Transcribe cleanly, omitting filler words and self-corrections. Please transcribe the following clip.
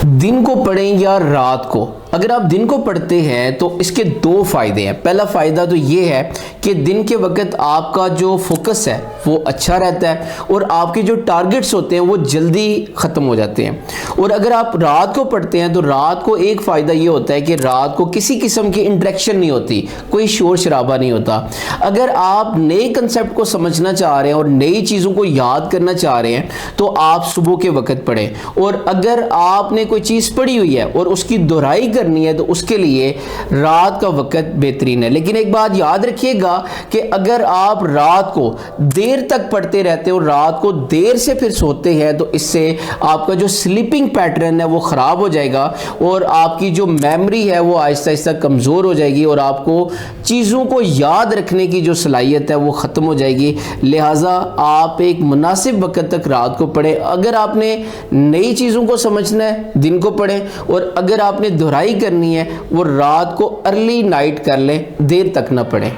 दिन को पढ़ें या रात को? अगर आप दिन को पढ़ते हैं तो इसके दो फायदे हैं। पहला फायदा तो ये है कि दिन के वक्त आपका जो फोकस है वो अच्छा रहता है और आपके जो टारगेट्स होते हैं वो जल्दी ख़त्म हो जाते हैं। और अगर आप रात को पढ़ते हैं तो रात को एक फ़ायदा ये होता है कि रात को किसी किस्म की इंटरेक्शन नहीं होती, कोई शोर शराबा नहीं होता। अगर आप नए कंसेप्ट को समझना चाह रहे हैं और नई चीज़ों को याद करना चाह रहे हैं तो आप सुबह के वक्त पढ़ें। और अगर आपने कोई चीज़ पढ़ी हुई है और उसकी दोहराई करनी है तो उसके लिए रात का वक्त बेहतरीन है। लेकिन एक बात याद रखिएगा कि अगर आप रात को देर तक पढ़ते रहते हो, रात को देर से फिर सोते हैं, तो इससे आपका जो स्लीपिंग पैटर्न है वो ख़राब हो जाएगा और आपकी जो मेमोरी है वो आहिस्ता आहिस्ता कमज़ोर हो जाएगी और आपको चीज़ों को याद रखने की जो सलाहियत है वो ख़त्म हो जाएगी। लिहाजा आप एक मुनासिब वक्त तक रात को पढ़ें। अगर आपने नई चीज़ों को समझना है दिन को पढ़ें और अगर आपने दोहराई करनी है वो रात को अर्ली नाइट कर लें, देर तक ना पढ़ें।